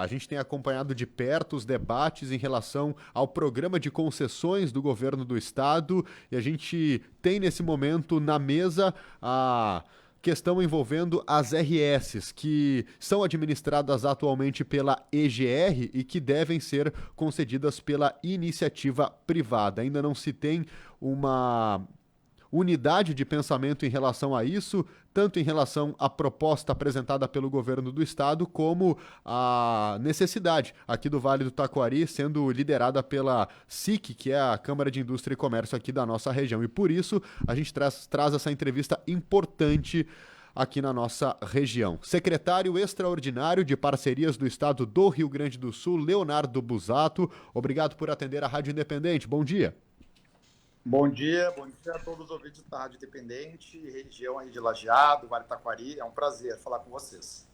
A gente tem acompanhado de perto os debates em relação ao programa de concessões do governo do estado e a gente tem nesse momento na mesa a questão envolvendo as RS, que são administradas atualmente pela EGR e que devem ser concedidas pela iniciativa privada. Ainda não se tem uma unidade de pensamento em relação a isso, tanto em relação à proposta apresentada pelo governo do estado, como a necessidade aqui do Vale do Taquari sendo liderada pela SIC, que é a Câmara de Indústria e Comércio aqui da nossa região. E por isso a gente traz essa entrevista importante aqui na nossa região. Secretário extraordinário de Parcerias do Estado do Rio Grande do Sul, Leonardo Busato, obrigado por atender a Rádio Independente. Bom dia. Bom dia a todos os ouvintes da Rádio Independente, região aí de Lajeado, Vale do Taquari. É um prazer falar com vocês.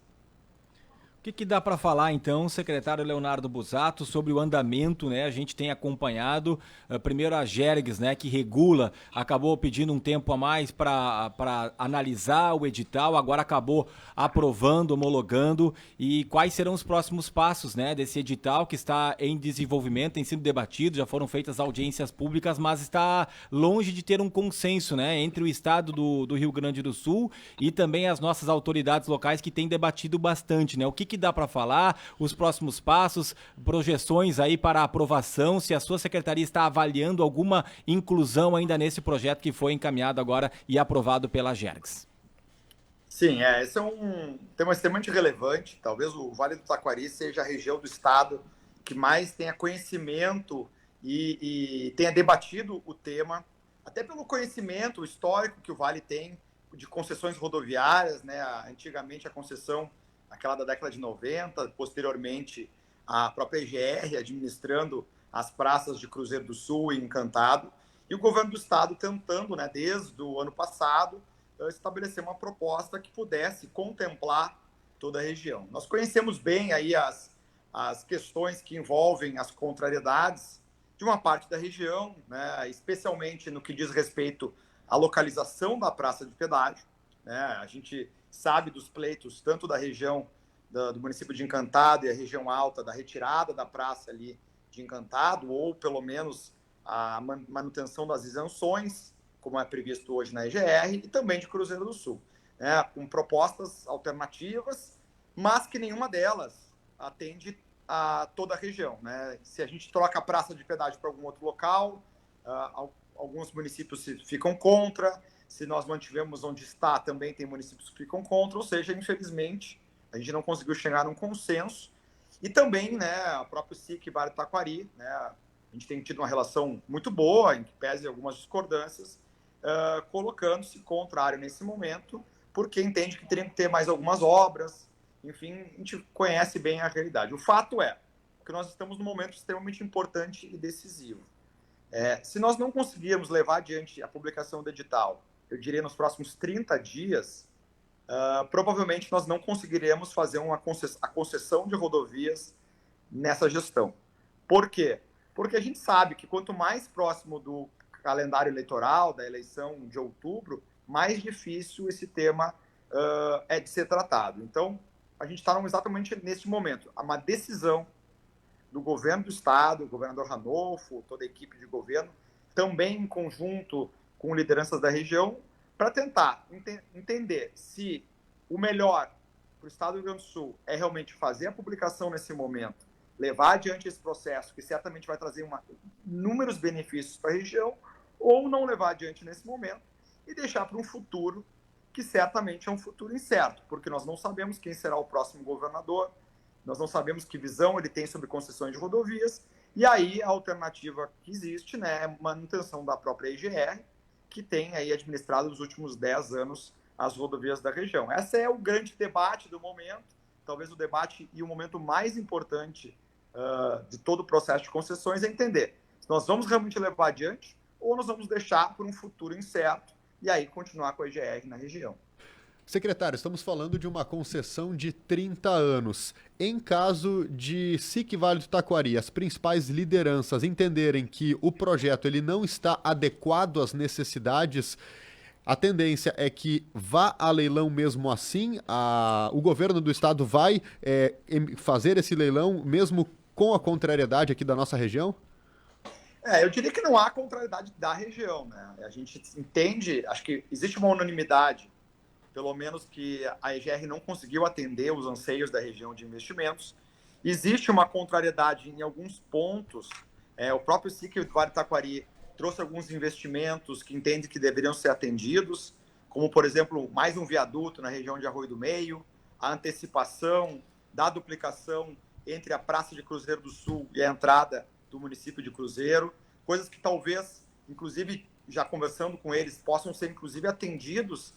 O que dá para falar, então, secretário Leonardo Busato, sobre o andamento, né? A gente tem acompanhado, primeiro a Gergs, né, que regula, acabou pedindo um tempo a mais para analisar o edital, agora acabou aprovando, homologando, e quais serão os próximos passos, né, desse edital que está em desenvolvimento, tem sido debatido, já foram feitas audiências públicas, mas está longe de ter um consenso, né, entre o estado do Rio Grande do Sul e também as nossas autoridades locais que têm debatido bastante, né? O que dá para falar, os próximos passos, projeções aí para aprovação, se a sua secretaria está avaliando alguma inclusão ainda nesse projeto que foi encaminhado agora e aprovado pela Gergs. Sim, esse é um tema extremamente relevante. Talvez o Vale do Taquari seja a região do estado que mais tenha conhecimento e tenha debatido o tema, até pelo conhecimento histórico que o Vale tem de concessões rodoviárias, né? Antigamente a concessão aquela da década de 90, posteriormente a própria EGR administrando as praças de Cruzeiro do Sul e Encantado, e o governo do estado tentando, né, desde o ano passado, estabelecer uma proposta que pudesse contemplar toda a região. Nós conhecemos bem aí as questões que envolvem as contrariedades de uma parte da região, né, especialmente no que diz respeito à localização da praça de pedágio, né. A gente sabe dos pleitos tanto da região do município de Encantado e a região alta da retirada da praça ali de Encantado, ou pelo menos a manutenção das isenções, como é previsto hoje na EGR, e também de Cruzeiro do Sul, né, com propostas alternativas, mas que nenhuma delas atende a toda a região, né? Se a gente troca a praça de pedágio para algum outro local, alguns municípios ficam contra. Se nós mantivemos onde está, também tem municípios que ficam contra, ou seja, infelizmente, a gente não conseguiu chegar num consenso. E também, né, a própria SIC Vale do Taquari, né, a gente tem tido uma relação muito boa, em que pese algumas discordâncias, colocando-se contrário nesse momento, porque entende que teria que ter mais algumas obras, enfim, a gente conhece bem a realidade. O fato é que nós estamos num momento extremamente importante e decisivo. Se nós não conseguirmos levar adiante a publicação do edital, eu diria nos próximos 30 dias, provavelmente nós não conseguiremos fazer a concessão de rodovias nessa gestão. Por quê? Porque a gente sabe que quanto mais próximo do calendário eleitoral, da eleição de outubro, mais difícil esse tema é de ser tratado. Então, a gente está exatamente neste momento. Há uma decisão do governo do estado, o governador Ranolfo, toda a equipe de governo, também em conjunto com lideranças da região, para tentar entender se o melhor para o estado do Rio Grande do Sul é realmente fazer a publicação nesse momento, levar adiante esse processo, que certamente vai trazer inúmeros benefícios para a região, ou não levar adiante nesse momento e deixar para um futuro que certamente é um futuro incerto, porque nós não sabemos quem será o próximo governador, nós não sabemos que visão ele tem sobre concessões de rodovias, e aí a alternativa que existe, né, é a manutenção da própria EGR, que tem aí administrado nos últimos 10 anos as rodovias da região. Esse é o grande debate do momento, talvez o debate e o momento mais importante de todo o processo de concessões é entender se nós vamos realmente levar adiante ou nós vamos deixar por um futuro incerto e aí continuar com a EGR na região. Secretário, estamos falando de uma concessão de 30 anos. Em caso de SIC Vale do Taquari, as principais lideranças entenderem que o projeto ele não está adequado às necessidades, A tendência é que vá a leilão mesmo assim? O governo do estado vai fazer esse leilão mesmo com a contrariedade aqui da nossa região? Eu diria que não há contrariedade da região, né? A gente entende, acho que existe uma unanimidade, pelo menos que a EGR não conseguiu atender os anseios da região de investimentos. Existe uma contrariedade em alguns pontos. O próprio SIC do Vale do Taquari trouxe alguns investimentos que entende que deveriam ser atendidos, como, por exemplo, mais um viaduto na região de Arroio do Meio, a antecipação da duplicação entre a Praça de Cruzeiro do Sul e a entrada do município de Cruzeiro, coisas que talvez, inclusive, já conversando com eles, possam ser, inclusive, atendidos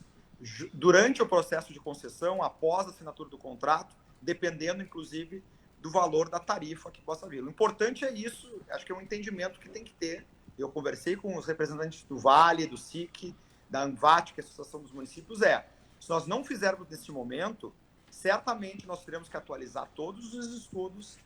durante o processo de concessão, após a assinatura do contrato, dependendo, inclusive, do valor da tarifa que possa vir. O importante é isso, acho que é um entendimento que tem que ter. Eu conversei com os representantes do Vale, do SIC, da ANVAT, que é a Associação dos Municípios, se nós não fizermos nesse momento, certamente nós teremos que atualizar todos os estudos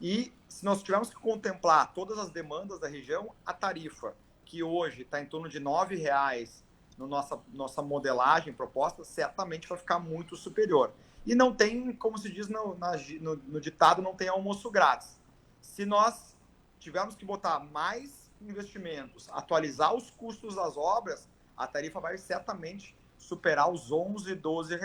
e, se nós tivermos que contemplar todas as demandas da região, a tarifa, que hoje está em torno de R$ 9,00 na nossa modelagem proposta, certamente vai ficar muito superior. E não tem, como se diz no ditado, não tem almoço grátis. Se nós tivermos que botar mais investimentos, atualizar os custos das obras, a tarifa vai certamente superar os R$ 11, R$ 12.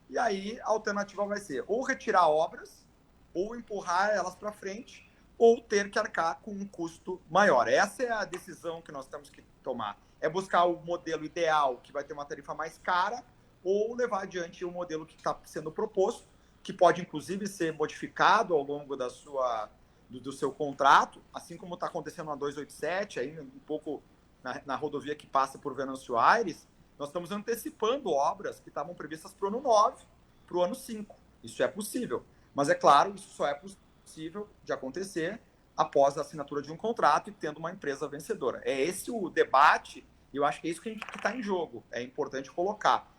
E aí a alternativa vai ser ou retirar obras, ou empurrar elas para frente, ou ter que arcar com um custo maior. Essa é a decisão que nós temos que tomar. É buscar o modelo ideal, que vai ter uma tarifa mais cara, ou levar adiante o modelo que está sendo proposto, que pode, inclusive, ser modificado ao longo do seu contrato, assim como está acontecendo na 287, aí um pouco na rodovia que passa por Venâncio Aires. Nós estamos antecipando obras que estavam previstas para o ano 9, para o ano 5. Isso é possível. Mas, é claro, isso só é possível de acontecer após a assinatura de um contrato e tendo uma empresa vencedora. É esse o debate, e eu acho que é isso que está em jogo. É importante colocar.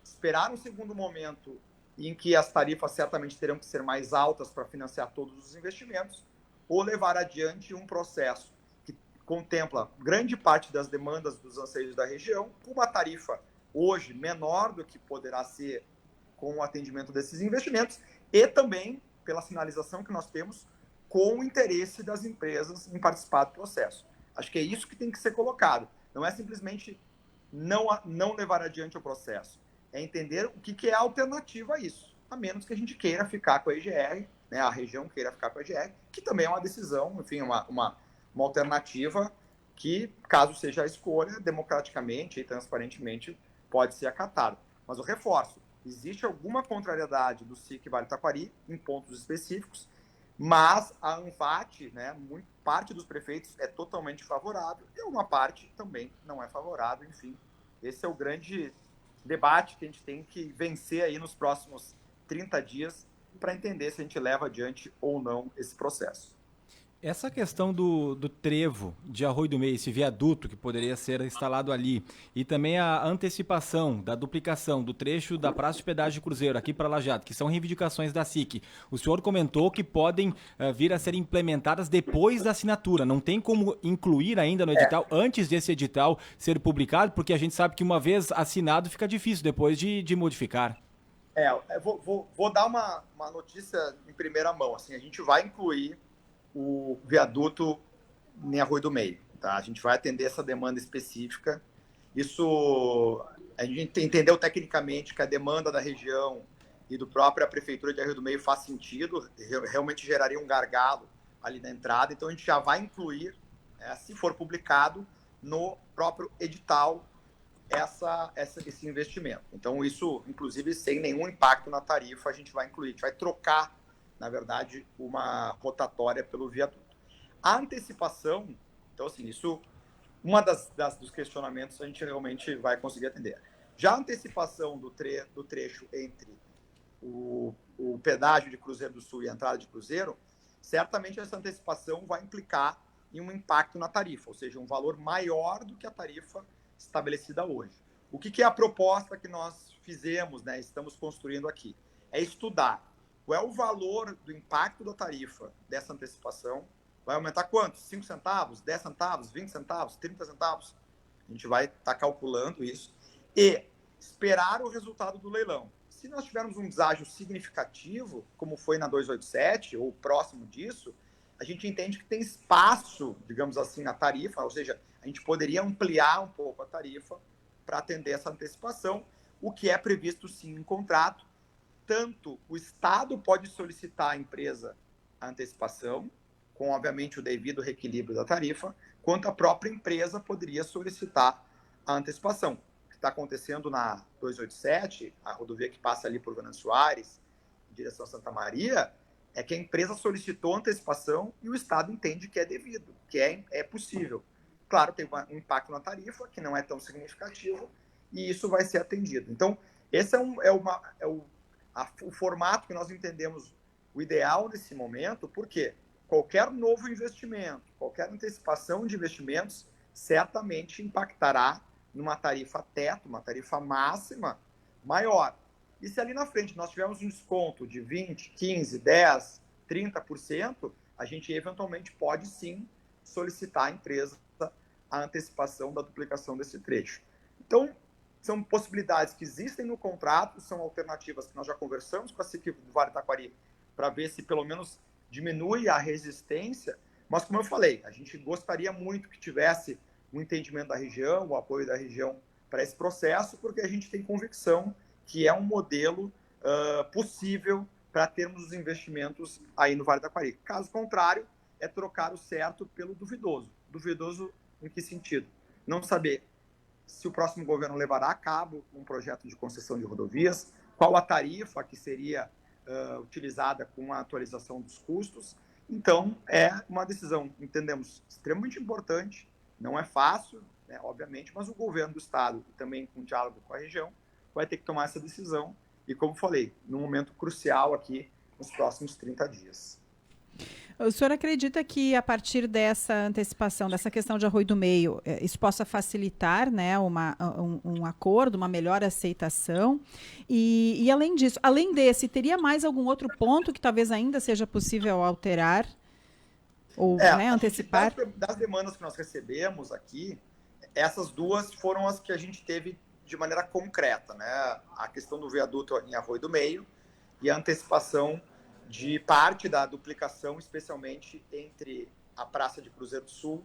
Esperar um segundo momento em que as tarifas certamente terão que ser mais altas para financiar todos os investimentos, ou levar adiante um processo que contempla grande parte das demandas dos anseios da região, com uma tarifa hoje menor do que poderá ser com o atendimento desses investimentos, e também pela sinalização que nós temos com o interesse das empresas em participar do processo. Acho que é isso que tem que ser colocado. Não é simplesmente não levar adiante o processo. É entender o que é a alternativa a isso, a menos que a gente queira ficar com a EGR, né, a região queira ficar com a EGR, que também é uma decisão, enfim, uma alternativa que, caso seja a escolha, democraticamente e transparentemente pode ser acatada. Mas eu reforço, existe alguma contrariedade do SIC Vale do Taquari em pontos específicos, mas a ANVAT, né, parte dos prefeitos é totalmente favorável e uma parte também não é favorável. Enfim, esse é o grande debate que a gente tem que vencer aí nos próximos 30 dias para entender se a gente leva adiante ou não esse processo. Essa questão do trevo de Arroio do Meio, esse viaduto que poderia ser instalado ali, e também a antecipação da duplicação do trecho da Praça de Pedágio de Cruzeiro aqui para Lajeado, que são reivindicações da SIC. O senhor comentou que podem vir a ser implementadas depois da assinatura. Não tem como incluir ainda no edital, antes desse edital ser publicado, porque a gente sabe que uma vez assinado fica difícil depois de modificar. Vou dar uma notícia em primeira mão. Assim, a gente vai incluir o viaduto em Arroio do Meio. Tá? A gente vai atender essa demanda específica. Isso, a gente entendeu tecnicamente que a demanda da região e do própria Prefeitura de Arroio do Meio faz sentido, realmente geraria um gargalo ali na entrada, então a gente já vai incluir, se for publicado, no próprio edital esse investimento. Então isso, inclusive, sem nenhum impacto na tarifa, a gente vai incluir, a gente vai trocar, na verdade, uma rotatória pelo viaduto. A antecipação, então, assim, isso, dos questionamentos a gente realmente vai conseguir atender. Já a antecipação do trecho entre o pedágio de Cruzeiro do Sul e a entrada de Cruzeiro, certamente essa antecipação vai implicar em um impacto na tarifa, ou seja, um valor maior do que a tarifa estabelecida hoje. O que é a proposta que nós fizemos, né, estamos construindo aqui? É estudar qual é o valor do impacto da tarifa dessa antecipação. Vai aumentar quanto? 5 centavos, 10 centavos, 20 centavos, 30 centavos? A gente vai estar calculando isso e esperar o resultado do leilão. Se nós tivermos um deságio significativo, como foi na 287 ou próximo disso, a gente entende que tem espaço, digamos assim, na tarifa, ou seja, a gente poderia ampliar um pouco a tarifa para atender essa antecipação, o que é previsto sim em contrato. Tanto o Estado pode solicitar à empresa a antecipação, com, obviamente, o devido reequilíbrio da tarifa, quanto a própria empresa poderia solicitar a antecipação. O que está acontecendo na 287, a rodovia que passa ali por Venâncio Aires, em direção a Santa Maria, é que a empresa solicitou antecipação e o Estado entende que é devido, que é possível. Claro, tem um impacto na tarifa, que não é tão significativo, e isso vai ser atendido. Então, esse o formato que nós entendemos o ideal nesse momento, porque qualquer novo investimento, qualquer antecipação de investimentos, certamente impactará numa tarifa teto, uma tarifa máxima maior. E se ali na frente nós tivermos um desconto de 20%, 15%, 10%, 30%, a gente eventualmente pode sim solicitar à empresa a antecipação da duplicação desse trecho. Então, são possibilidades que existem no contrato, são alternativas que nós já conversamos com a CIC do Vale do Taquari para ver se pelo menos diminui a resistência, mas como eu falei, a gente gostaria muito que tivesse um entendimento da região, o apoio da região para esse processo, porque a gente tem convicção que é um modelo possível para termos os investimentos aí no Vale do Taquari. Caso contrário, é trocar o certo pelo duvidoso. Duvidoso em que sentido? Não saber se o próximo governo levará a cabo um projeto de concessão de rodovias, qual a tarifa que seria utilizada com a atualização dos custos. Então, é uma decisão, entendemos, extremamente importante, não é fácil, né, obviamente, mas o governo do Estado, e também com diálogo com a região, vai ter que tomar essa decisão, e como falei, num momento crucial aqui, nos próximos 30 dias. O senhor acredita que a partir dessa antecipação, dessa questão de Arroio do Meio, isso possa facilitar, né, um acordo, uma melhor aceitação? E além disso, além desse, teria mais algum outro ponto que talvez ainda seja possível alterar ou antecipar? Das demandas que nós recebemos aqui, essas duas foram as que a gente teve de maneira concreta, né? A questão do viaduto em Arroio do Meio e a antecipação de parte da duplicação, especialmente entre a Praça de Cruzeiro do Sul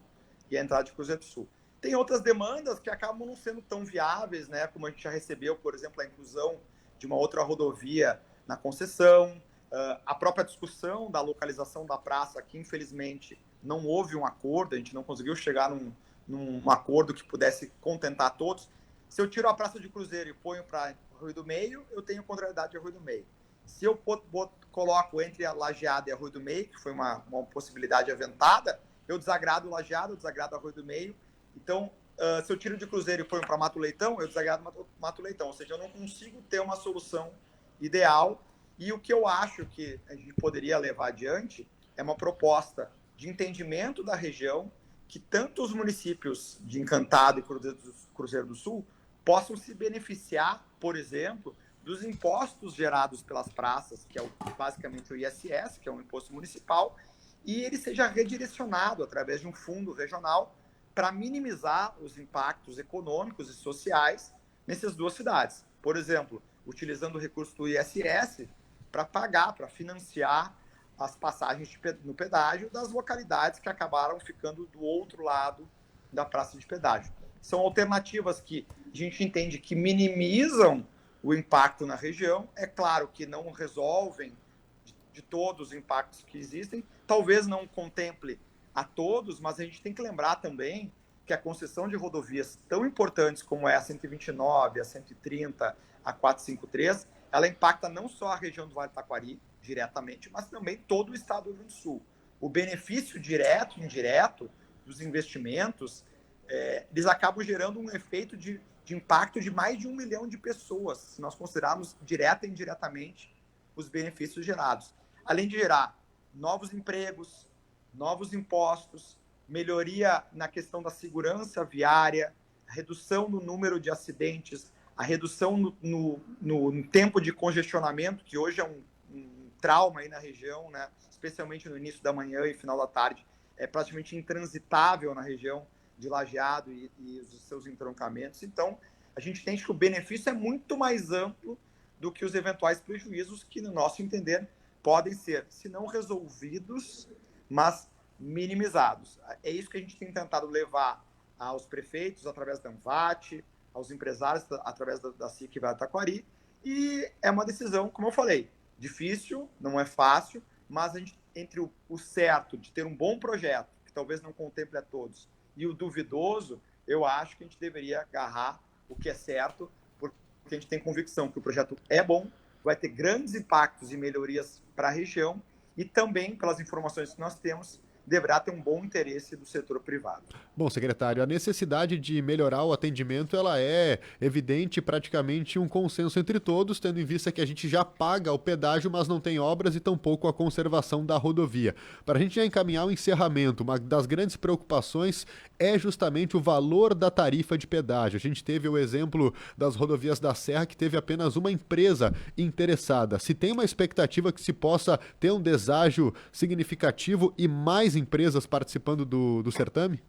e a entrada de Cruzeiro do Sul. Tem outras demandas que acabam não sendo tão viáveis, né? Como a gente já recebeu, por exemplo, a inclusão de uma outra rodovia na concessão, a própria discussão da localização da praça, que infelizmente não houve um acordo, a gente não conseguiu chegar num acordo que pudesse contentar todos. Se eu tiro a Praça de Cruzeiro e ponho para Arroio do Meio, eu tenho contrariedade de Arroio do Meio. Se eu coloco entre a Lajeado e Arroio do Meio, que foi uma possibilidade aventada, eu desagrado o Lajeado, eu desagrado o Arroio do Meio. Então, se eu tiro de Cruzeiro e ponho para Mato Leitão, eu desagrado Mato Leitão. Ou seja, eu não consigo ter uma solução ideal. E o que eu acho que a gente poderia levar adiante é uma proposta de entendimento da região que tanto os municípios de Encantado e Cruzeiro do Sul possam se beneficiar, por exemplo, dos impostos gerados pelas praças, que é basicamente o ISS, que é um imposto municipal, e ele seja redirecionado através de um fundo regional para minimizar os impactos econômicos e sociais nessas duas cidades. Por exemplo, utilizando o recurso do ISS para pagar, para financiar as passagens no pedágio das localidades que acabaram ficando do outro lado da praça de pedágio. São alternativas que a gente entende que minimizam o impacto na região. É claro que não resolvem de todos os impactos que existem, talvez não contemple a todos, mas a gente tem que lembrar também que a concessão de rodovias tão importantes como é a 129, a 130, a 453, ela impacta não só a região do Vale do Taquari diretamente, mas também todo o estado do Rio Grande do Sul. O benefício direto e indireto dos investimentos, eles acabam gerando um efeito de impacto de mais de 1 milhão de pessoas, se nós considerarmos direta e indiretamente os benefícios gerados. Além de gerar novos empregos, novos impostos, melhoria na questão da segurança viária, redução no número de acidentes, a redução no tempo de congestionamento, que hoje é um trauma aí na região, né? Especialmente no início da manhã e final da tarde, é praticamente intransitável na região de Lajeado e os seus entroncamentos. Então, a gente entende que o benefício é muito mais amplo do que os eventuais prejuízos que, no nosso entender, podem ser, se não resolvidos, mas minimizados. É isso que a gente tem tentado levar aos prefeitos através da ANVAT, aos empresários através da SIC Vale do Taquari, e é uma decisão, como eu falei, difícil, não é fácil, mas a gente, entre o certo de ter um bom projeto, que talvez não contemple a todos, e o duvidoso, eu acho que a gente deveria agarrar o que é certo, porque a gente tem convicção que o projeto é bom, vai ter grandes impactos e melhorias para a região, e também, pelas informações que nós temos, deverá ter um bom interesse do setor privado. Bom, secretário, a necessidade de melhorar o atendimento ela é evidente, praticamente um consenso entre todos, tendo em vista que a gente já paga o pedágio, mas não tem obras e tampouco a conservação da rodovia. Para a gente já encaminhar o encerramento, uma das grandes preocupações é justamente o valor da tarifa de pedágio. A gente teve o exemplo das rodovias da Serra, que teve apenas uma empresa interessada. Se tem uma expectativa que se possa ter um deságio significativo e mais empresas participando do certame?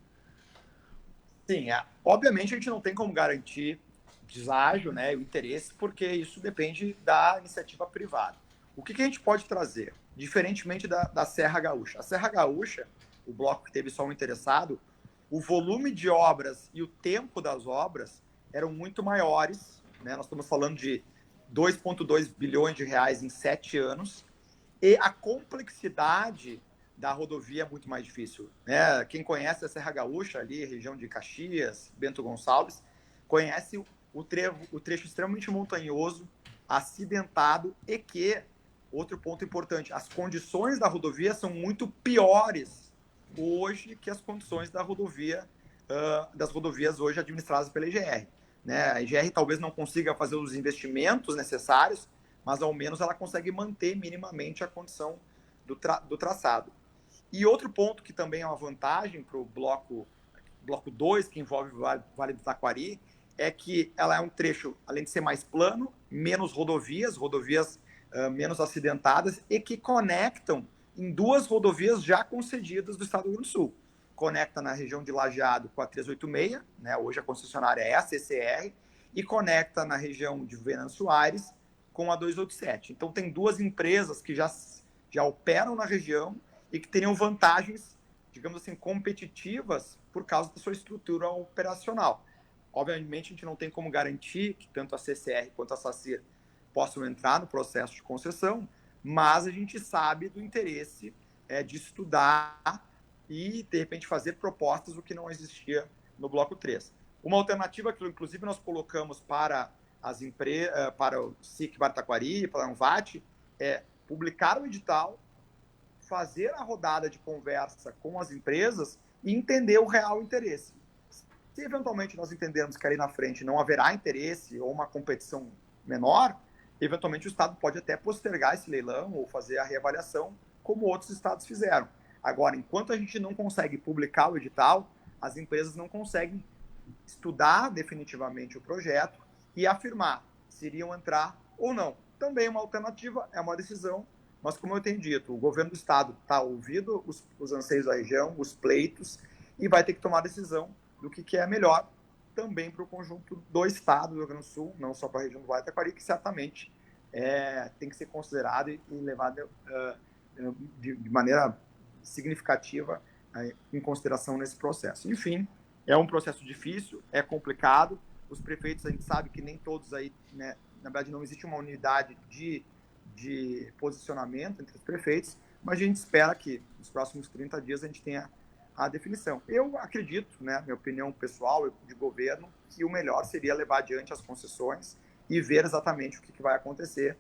Sim, obviamente a gente não tem como garantir deságio, né, o interesse, porque isso depende da iniciativa privada. O que a gente pode trazer, diferentemente da Serra Gaúcha? A Serra Gaúcha, o bloco que teve só um interessado, o volume de obras e o tempo das obras eram muito maiores, né? Nós estamos falando de 2,2 bilhões de reais em 7 anos, e a complexidade da rodovia é muito mais difícil, né? Quem conhece a Serra Gaúcha, ali, região de Caxias, Bento Gonçalves, conhece o trecho extremamente montanhoso, acidentado e que, outro ponto importante, as condições da rodovia são muito piores hoje que as condições da rodovia, das rodovias hoje administradas pela EGR. Né? A EGR talvez não consiga fazer os investimentos necessários, mas ao menos ela consegue manter minimamente a condição do traçado. E outro ponto que também é uma vantagem para o bloco 2, que envolve o Vale do Taquari, é que ela é um trecho, além de ser mais plano, menos rodovias menos acidentadas, e que conectam em 2 rodovias já concedidas do estado do Rio Grande do Sul. Conecta na região de Lajeado com a 386, né, hoje a concessionária é a CCR, e conecta na região de Venâncio Aires com a 287. Então tem 2 empresas que já operam na região e que teriam vantagens, digamos assim, competitivas por causa da sua estrutura operacional. Obviamente, a gente não tem como garantir que tanto a CCR quanto a SACIR possam entrar no processo de concessão, mas a gente sabe do interesse de estudar e, de repente, fazer propostas, o que não existia no bloco 3. Uma alternativa que, inclusive, nós colocamos para as empresas, para o SIC Vale do Taquari, para a ANVAT, é publicar o edital, fazer a rodada de conversa com as empresas e entender o real interesse. Se eventualmente nós entendermos que ali na frente não haverá interesse ou uma competição menor, eventualmente o Estado pode até postergar esse leilão ou fazer a reavaliação, como outros estados fizeram. Agora, enquanto a gente não consegue publicar o edital, as empresas não conseguem estudar definitivamente o projeto e afirmar se iriam entrar ou não. Também uma alternativa, é uma decisão, mas como eu tenho dito, o governo do estado está ouvindo os anseios da região, os pleitos, e vai ter que tomar a decisão do que é melhor também para o conjunto do estado do Rio Grande do Sul, não só para a região do Vale do Taquari, que certamente tem que ser considerado e levado de maneira significativa em consideração nesse processo. Enfim, é um processo difícil, é complicado, os prefeitos, a gente sabe que nem todos aí, né, na verdade não existe uma unidade de posicionamento entre os prefeitos, mas a gente espera que nos próximos 30 dias a gente tenha a definição. Eu acredito, né, minha opinião pessoal de governo, que o melhor seria levar adiante as concessões e ver exatamente o que vai acontecer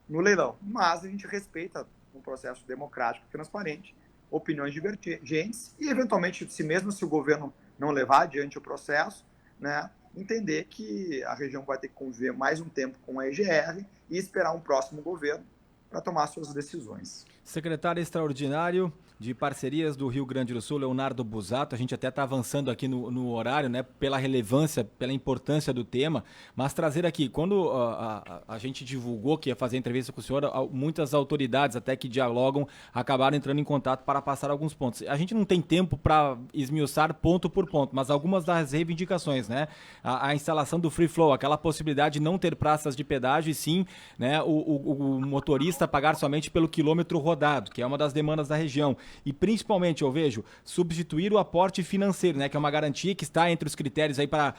no leilão. Mas a gente respeita um processo democrático e transparente, opiniões divergentes e, eventualmente, se o governo não levar adiante o processo, né, entender que a região vai ter que conviver mais um tempo com a EGR e esperar um próximo governo para tomar suas decisões. Secretário extraordinário, de Parcerias do Rio Grande do Sul, Leonardo Busato. A gente até está avançando aqui no horário, né, pela relevância, pela importância do tema, mas trazer aqui, quando a gente divulgou que ia fazer entrevista com o senhor, muitas autoridades até que dialogam acabaram entrando em contato para passar alguns pontos. A gente não tem tempo para esmiuçar ponto por ponto, mas algumas das reivindicações, né, a instalação do free flow, aquela possibilidade de não ter praças de pedágio e sim, né, o motorista pagar somente pelo quilômetro rodado, que é uma das demandas da região. E principalmente, eu vejo, substituir o aporte financeiro, né, que é uma garantia que está entre os critérios aí para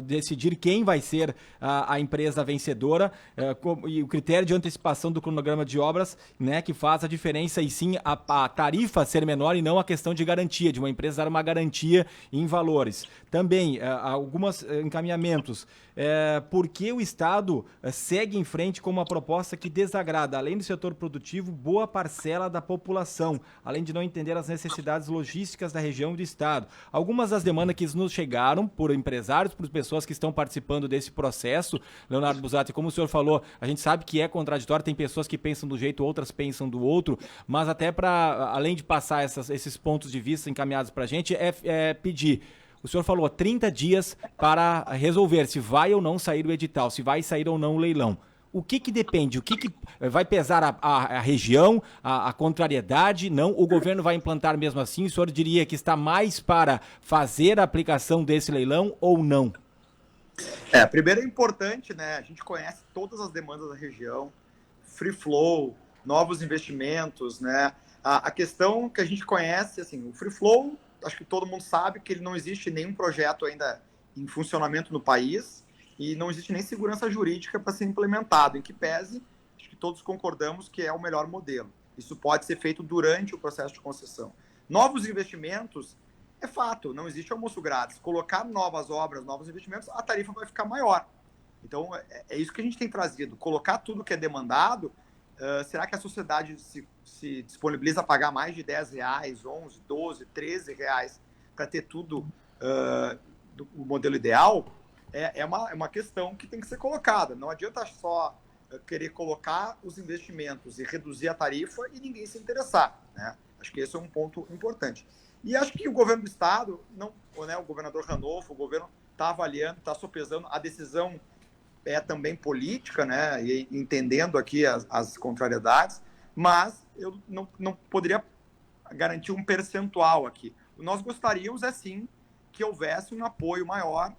decidir quem vai ser a empresa vencedora, e o critério de antecipação do cronograma de obras, né, que faz a diferença e sim a tarifa ser menor e não a questão de garantia, de uma empresa dar uma garantia em valores. Também, alguns encaminhamentos. Por que o Estado segue em frente com uma proposta que desagrada, além do setor produtivo, boa parcela da população, além de não entender as necessidades logísticas da região e do Estado? Algumas das demandas que nos chegaram por empresários, por pessoas que estão participando desse processo, Leonardo Busato, como o senhor falou, a gente sabe que é contraditório, tem pessoas que pensam do jeito, outras pensam do outro, mas até para, além de passar esses pontos de vista encaminhados para a gente, pedir. O senhor falou 30 dias para resolver se vai ou não sair o edital, se vai sair ou não o leilão. O que depende? O que vai pesar a região, a contrariedade? Não, o governo vai implantar mesmo assim? O senhor diria que está mais para fazer a aplicação desse leilão ou não? Primeiro é importante, né? A gente conhece todas as demandas da região, free flow, novos investimentos, né? A questão que a gente conhece, assim, o free flow, acho que todo mundo sabe que ele não existe nenhum projeto ainda em funcionamento no país e não existe nem segurança jurídica para ser implementado, em que pese, acho que todos concordamos que é o melhor modelo. Isso pode ser feito durante o processo de concessão. Novos investimentos, é fato, não existe almoço grátis. Colocar novas obras, novos investimentos, a tarifa vai ficar maior. Então, é isso que a gente tem trazido. Colocar tudo que é demandado, será que a sociedade se disponibiliza a pagar mais de R$10, 11, 12, 13 reais para ter tudo o modelo ideal? É uma questão que tem que ser colocada. Não adianta só querer colocar os investimentos e reduzir a tarifa e ninguém se interessar, né? Acho que esse é um ponto importante. E acho que o governo do Estado, o governador Ranolfo, o governo está avaliando, está sopesando. A decisão é também política, né? E entendendo aqui as contrariedades, mas eu não poderia garantir um percentual aqui. Nós gostaríamos, sim, que houvesse um apoio maior,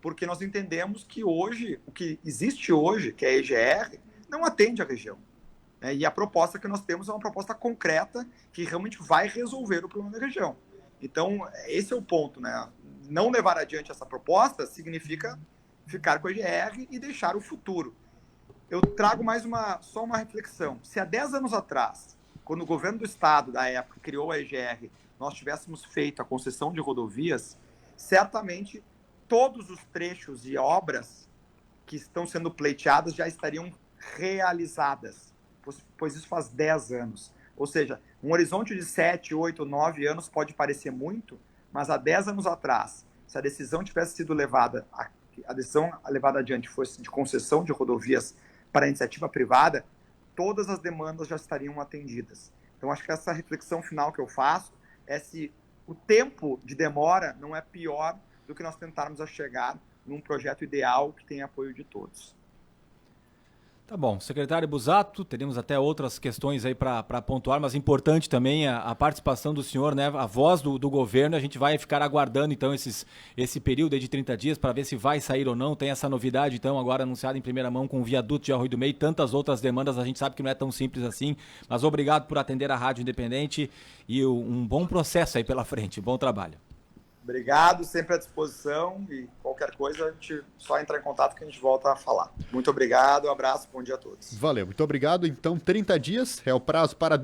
porque nós entendemos que hoje, o que existe hoje, que é a EGR, não atende a região. Né? E a proposta que nós temos é uma proposta concreta que realmente vai resolver o problema da região. Então, esse é o ponto, né? Não levar adiante essa proposta significa ficar com a EGR e deixar o futuro. Eu trago só uma reflexão. Se há 10 anos atrás, quando o governo do Estado, da época, criou a EGR, nós tivéssemos feito a concessão de rodovias, certamente todos os trechos e obras que estão sendo pleiteadas já estariam realizadas, pois isso faz 10 anos. Ou seja, um horizonte de 7, 8, 9 anos pode parecer muito, mas há 10 anos atrás, se a decisão tivesse sido levada, a decisão levada adiante fosse de concessão de rodovias para a iniciativa privada, todas as demandas já estariam atendidas. Então, acho que essa reflexão final que eu faço é se o tempo de demora não é pior do que nós tentarmos chegar num projeto ideal que tenha apoio de todos. Tá bom, secretário Busato, teremos até outras questões aí para pontuar, mas importante também a participação do senhor, né, a voz do governo. A gente vai ficar aguardando então esse período aí de 30 dias para ver se vai sair ou não. Tem essa novidade então agora anunciada em primeira mão com o viaduto de Arroio do Meio e tantas outras demandas. A gente sabe que não é tão simples assim, mas obrigado por atender a Rádio Independente e um bom processo aí pela frente, bom trabalho. Obrigado, sempre à disposição e qualquer coisa a gente só entrar em contato que a gente volta a falar. Muito obrigado, um abraço, bom dia a todos. Valeu, muito obrigado. Então, 30 dias é o prazo para